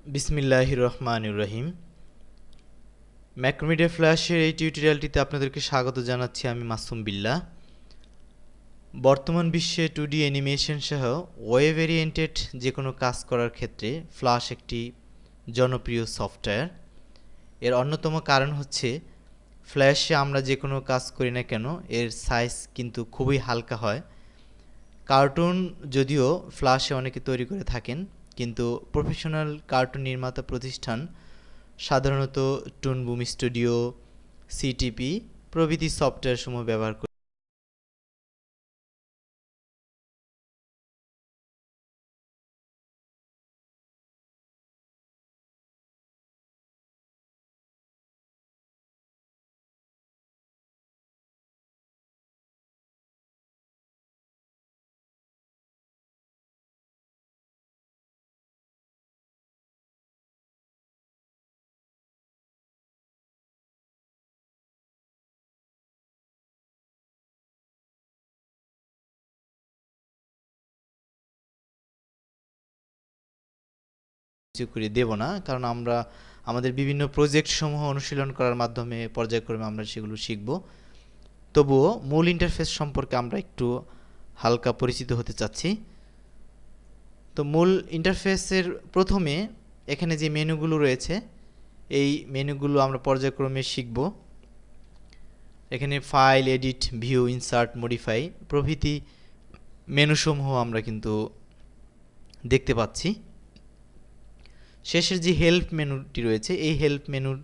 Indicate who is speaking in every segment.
Speaker 1: বিসমিল্লাহির রহমানির রহিম। ম্যাক্রোমিডিয়া ফ্ল্যাশের এই টিউটোরিয়ালটিতে আপনাদেরকে স্বাগত জানাচ্ছি আমি মাসুম বিল্লাহ। বর্তমান বিশ্বে 2D অ্যানিমেশন সহ ওয়েব ওরিয়েন্টেড যে কোনো কাজ করার ক্ষেত্রে ফ্ল্যাশ একটি জনপ্রিয় সফটওয়্যার। এর অন্যতম কারণ হচ্ছে ফ্ল্যাশে আমরা যে কোনো কাজ করি না কেন এর সাইজ কিন্তু খুবই হালকা হয়। কার্টুন যদিও ফ্ল্যাশে অনেকে তৈরি করে থাকেন, কিন্তু প্রফেশনাল কার্টুন নির্মাতা প্রতিষ্ঠান সাধারণত টুন বুম স্টুডিও, সিটিপি প্রভৃতি সফটওয়্যারসমূহ ব্যবহার করে কিছু করে দেব না, কারণ আমরা আমাদের বিভিন্ন প্রজেক্ট সমূহ অনুশীলন করার মাধ্যমে পর্যায়ক্রমে আমরা সেগুলো শিখব। তবুও মূল ইন্টারফেস সম্পর্কে আমরা একটু হালকা পরিচিত হতে চাচ্ছি। তো মূল ইন্টারফেসের প্রথমে এখানে যে মেনুগুলো রয়েছে এই মেনুগুলো আমরা পর্যায়ক্রমে শিখব। এখানে file, edit, view, insert, modify প্রভৃতি মেনুসমূহ আমরা কিন্তু দেখতে পাচ্ছি। শেষের যে হেল্প মেনুটি রয়েছে এই হেল্প মেনুর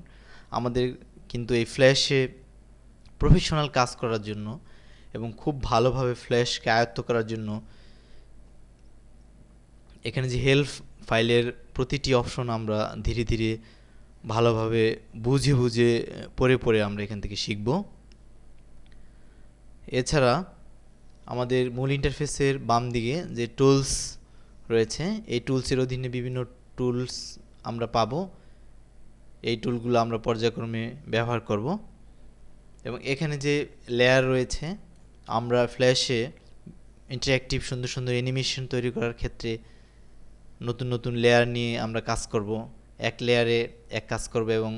Speaker 1: আমাদের কিন্তু এই ফ্ল্যাশে প্রফেশনাল কাজ করার জন্য এবং খুব ভালোভাবে ফ্ল্যাশকে আয়ত্ত করার জন্য এখানে যে হেল্প ফাইলের প্রতিটি অপশন আমরা ধীরে ধীরে ভালোভাবে বুঝে বুঝে পড়ে পড়ে আমরা এখান থেকে শিখব। এছাড়া আমাদের মূল ইন্টারফেসের বাম দিকে যে টুলস রয়েছে এই টুলসের অধীনে বিভিন্ন টুলস আমরা পাবো। এই টুলগুলো আমরা পর্যায়ক্রমে ব্যবহার করব এবং এখানে যে লেয়ার রয়েছে আমরা ফ্ল্যাশে ইন্টারঅ্যাক্টিভ সুন্দর সুন্দর অ্যানিমেশন তৈরি করার ক্ষেত্রে নতুন নতুন লেয়ার নিয়ে আমরা কাজ করব। এক লেয়ারে এক কাজ করব এবং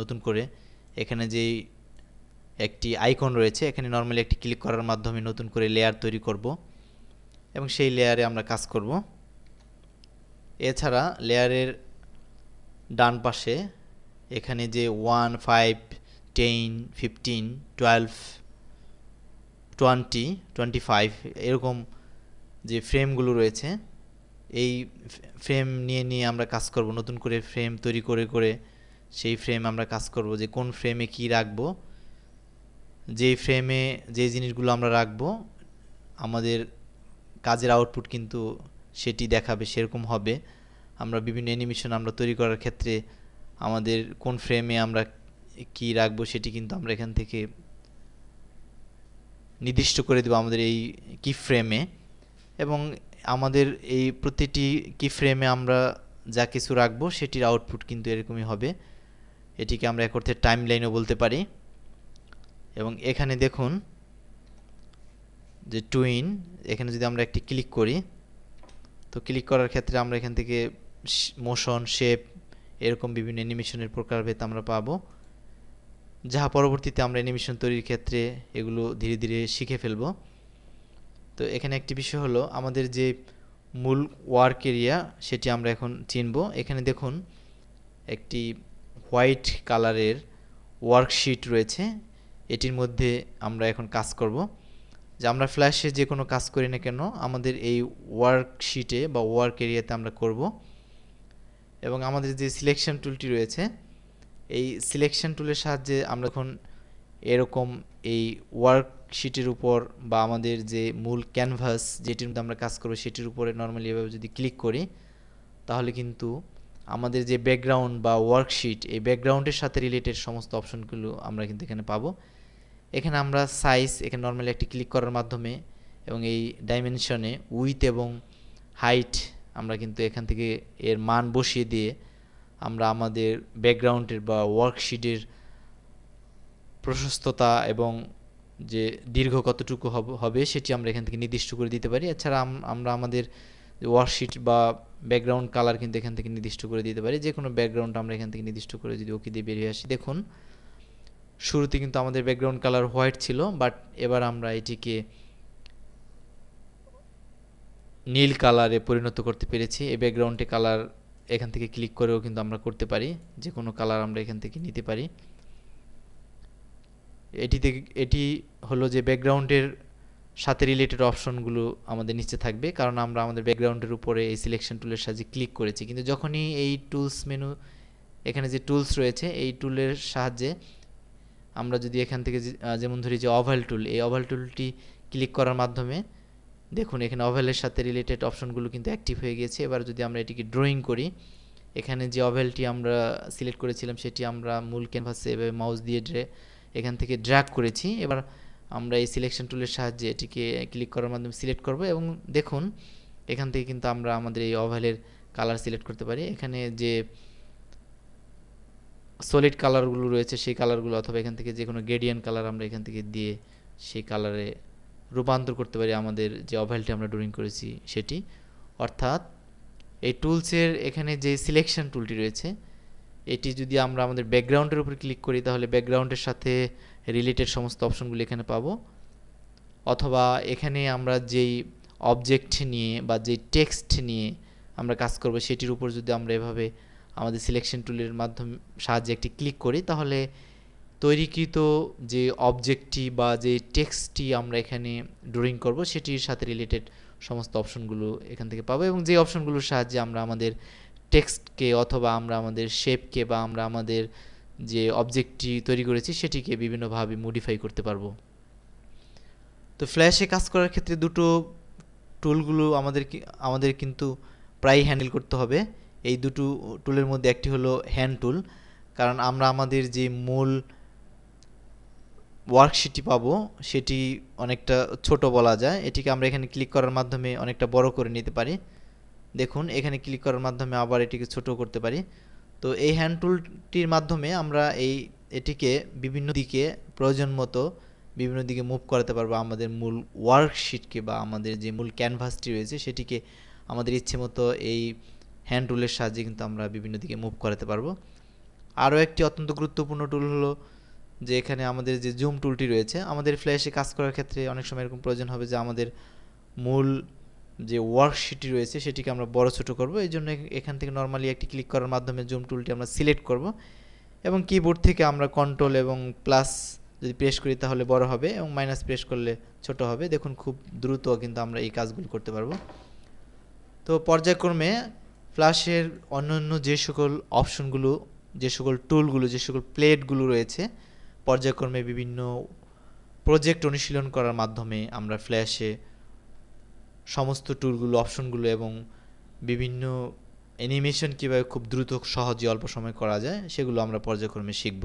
Speaker 1: নতুন করে এখানে যেই একটি আইকন রয়েছে এখানে নর্মালি একটি ক্লিক করার মাধ্যমে নতুন করে লেয়ার তৈরি করব এবং সেই লেয়ারে আমরা কাজ করব। এছাড়া লেয়ারের ডান পাশে এখানে যে 1, 5, 10, 15, 12, 20, 25 এরকম যে ফ্রেমগুলো রয়েছে এই ফ্রেম নিয়ে নিয়ে আমরা কাজ করব। নতুন করে ফ্রেম তৈরি করে করে সেই ফ্রেম আমরা কাজ করব যে কোন ফ্রেমে কি রাখবো, যেই ফ্রেমে যে জিনিসগুলো আমরা রাখবো আমাদের কাজের আউটপুট কিন্তু সেটি দেখাবে, সেরকম হবে। আমরা বিভিন্ন অ্যানিমেশন আমরা তৈরি করার ক্ষেত্রে আমাদের কোন ফ্রেমে আমরা কি রাখবো সেটি কিন্তু আমরা এখান থেকে নির্দিষ্ট করে দেব আমাদের এই কি ফ্রেমে, এবং আমাদের এই প্রতিটি কি ফ্রেমে আমরা যা কিছু রাখবো সেটির আউটপুট কিন্তু এরকমই হবে। এটিকে আমরা এক অর্থে টাইম লাইনও বলতে পারি। এবং এখানে দেখুন যে টুইন, এখানে যদি আমরা একটি ক্লিক করি তো ক্লিক করার ক্ষেত্রে আমরা এখান থেকে মোশন, শেপ এরকম বিভিন্ন অ্যানিমেশনের প্রকারভেদ আমরা পাবো, যাহা পরবর্তীতে আমরা অ্যানিমেশন তৈরির ক্ষেত্রে এগুলো ধীরে ধীরে শিখে ফেলব। তো এখানে একটি বিষয় হলো আমাদের যে মূল ওয়ার্ক এরিয়া সেটি আমরা এখন চিনব। এখানে দেখুন একটি হোয়াইট কালারের ওয়ার্কশিট রয়েছে, এটির মধ্যে আমরা এখন কাজ করব। যে আমরা ফ্ল্যাশে যে কোনো কাজ করি না কেন আমাদের এই ওয়ার্কশিটে বা ওয়ার্ক এরিয়াতে আমরা করব। এবং আমাদের যে সিলেকশন টুলটি রয়েছে এই সিলেকশন টুলের সাহায্যে আমরা এখন এরকম এই ওয়ার্কশিটের উপর বা আমাদের যে মূল ক্যানভাস যেটির মধ্যে আমরা কাজ করব সেটির উপরে নর্মালি এভাবে যদি ক্লিক করি তাহলে কিন্তু আমাদের যে ব্যাকগ্রাউন্ড বা ওয়ার্কশিট এই ব্যাকগ্রাউন্ডের সাথে রিলেটেড সমস্ত অপশনগুলো আমরা কিন্তু এখানে পাবো। এখানে আমরা সাইজ এখানে নর্মালি একটি ক্লিক করার মাধ্যমে এবং এই ডাইমেনশনে উইথ এবং হাইট আমরা কিন্তু এখান থেকে এর মান বসিয়ে দিয়ে আমরা আমাদের ব্যাকগ্রাউন্ডের বা ওয়ার্কশিটের প্রশস্ততা এবং যে দীর্ঘ কতটুকু হবে সেটি আমরা এখান থেকে নির্দিষ্ট করে দিতে পারি। এছাড়া আমরা আমাদের ওয়ার্কশিট বা ব্যাকগ্রাউন্ড কালার কিন্তু এখান থেকে নির্দিষ্ট করে দিতে পারি। যে কোনো ব্যাকগ্রাউন্ড আমরা এখান থেকে নির্দিষ্ট করে যদি ওকে দিয়ে বেরিয়ে আসি, দেখুন শুরুতে কিন্তু আমাদের ব্যাকগ্রাউন্ড কালার হোয়াইট ছিল, বাট এবার আমরা এটিকে নীল কালারে পরিণত করতে পেরেছি। এই ব্যাকগ্রাউন্ডে কালার এখান থেকে ক্লিক করেও কিন্তু আমরা করতে পারি, যে কোনো কালার আমরা এখান থেকে নিতে পারি। এটি হলো যে ব্যাকগ্রাউন্ডের সাথে রিলেটেড অপশনগুলো আমাদের নিচে থাকবে, কারণ আমরা আমাদের ব্যাকগ্রাউন্ডের উপরে এই সিলেকশন টুলের সাহায্যে ক্লিক করেছি। কিন্তু যখনই এই টুলস মেনু, এখানে যে টুলস রয়েছে এই টুলের সাহায্যে আমরা যদি এখান থেকে যেমন ধরি যে ওভাল টুল, এই ওভাল টুলটি ক্লিক করার মাধ্যমে দেখুন এখানে ওভালের সাথে রিলেটেড অপশনগুলো কিন্তু অ্যাক্টিভ হয়ে গিয়েছে। এবার যদি আমরা এটিকে ড্রয়িং করি, এখানে যে ওভালটি আমরা সিলেক্ট করেছিলাম সেটি আমরা মূল ক্যানভাসে এভাবে মাউস দিয়ে এখান থেকে ড্র্যাগ করেছি। এবার আমরা এই সিলেকশন টুলের সাহায্যে এটিকে ক্লিক করার মাধ্যমে সিলেক্ট করব এবং দেখুন এখান থেকে কিন্তু আমরা আমাদের এই ওভালের কালার সিলেক্ট করতে পারি। এখানে যে সলিড কালারগুলো রয়েছে সেই কালারগুলো, অথবা এখান থেকে যে কোনো গ্রেডিয়েন্ট কালার আমরা এখান থেকে দিয়ে সেই কালারে রূপান্তর করতে পারি আমাদের যে ওভালটি আমরা ড্রয়িং করেছি সেটি। অর্থাৎ এই টুলসের এখানে যে সিলেকশন টুলটি রয়েছে এটি যদি আমরা আমাদের ব্যাকগ্রাউন্ডের উপর ক্লিক করি তাহলে ব্যাকগ্রাউন্ডের সাথে রিলেটেড সমস্ত অপশনগুলো এখানে পাবো, অথবা এখানে আমরা যেই অবজেক্ট নিয়ে বা যেই টেক্সট নিয়ে আমরা কাজ করব সেটির উপর যদি আমরা এভাবে আমাদের সিলেকশন টুলের মাধ্যমে সাহায্যে একটি ক্লিক করি তাহলে তৈরিকৃত যে অবজেক্টটি বা যে টেক্সটটি আমরা এখানে ড্রয়িং করব সেটির সাথে রিলেটেড সমস্ত অপশনগুলো এখান থেকে পাবো, এবং যে অপশনগুলোর সাহায্যে আমরা আমাদের টেক্সটকে অথবা আমরা আমাদের শেপকে বা আমরা আমাদের যে অবজেক্টটি তৈরি করেছি সেটিকে বিভিন্নভাবে মডিফাই করতে পারবো। তো ফ্ল্যাশে কাজ করার ক্ষেত্রে দুটো টুলগুলো আমাদের কিন্তু প্রায় হ্যান্ডেল করতে হবে। এই দুটো টুলের মধ্যে একটি হলো হ্যান্ড টুল, কারণ আমরা আমাদের যে মূল ওয়ার্কশিটটি পাবো সেটি অনেকটা ছোট বলা যায়। এটিকে আমরা এখানে ক্লিক করার মাধ্যমে অনেকটা বড় করে নিতে পারি। দেখুন এখানে ক্লিক করার মাধ্যমে আবার এটিকে ছোট করতে পারি। তো এই হ্যান্ড টুলটির মাধ্যমে আমরা এটিকে বিভিন্ন দিকে প্রয়োজন মতো বিভিন্ন দিকে মুভ করাতে পারবো। আমাদের মূল ওয়ার্কশিটকে বা আমাদের যে মূল ক্যানভাসটি রয়েছে সেটিকে আমাদের ইচ্ছে মতো এই হ্যান্ড টুলের সাহায্যে কিন্তু আমরা বিভিন্ন দিকে মুভ করাতে পারবো। আরও একটি অত্যন্ত গুরুত্বপূর্ণ টুল হলো যে এখানে আমাদের যে জুম টুলটি রয়েছে, আমাদের ফ্ল্যাশে কাজ করার ক্ষেত্রে অনেক সময় এরকম প্রয়োজন হবে যে আমাদের মূল যে ওয়ার্কশিটটি রয়েছে সেটিকে আমরা বড় ছোট করব। এই জন্য এখান থেকে নর্মালি একটি ক্লিক করার মাধ্যমে জুম টুলটি আমরা সিলেক্ট করব এবং কিবোর্ড থেকে আমরা কন্ট্রোল এবং প্লাস যদি প্রেস করি তাহলে বড় হবে এবং মাইনাস প্রেস করলে ছোট হবে। দেখুন খুব দ্রুত কিন্তু আমরা এই কাজগুলো করতে পারবো। তো পর্যায়ক্রমে ফ্ল্যাশের অন্যান্য যে সকল অপশনগুলো, যে সকল টুলগুলো, যে সকল প্লেটগুলো রয়েছে পর্যায়ক্রমে বিভিন্ন প্রজেক্ট অনুশীলন করার মাধ্যমে আমরা ফ্ল্যাশে সমস্ত টুলগুলো, অপশনগুলো এবং বিভিন্ন অ্যানিমেশন কীভাবে খুব দ্রুত সহজে অল্প সময় করা যায় সেগুলো আমরা পর্যায়ক্রমে শিখব।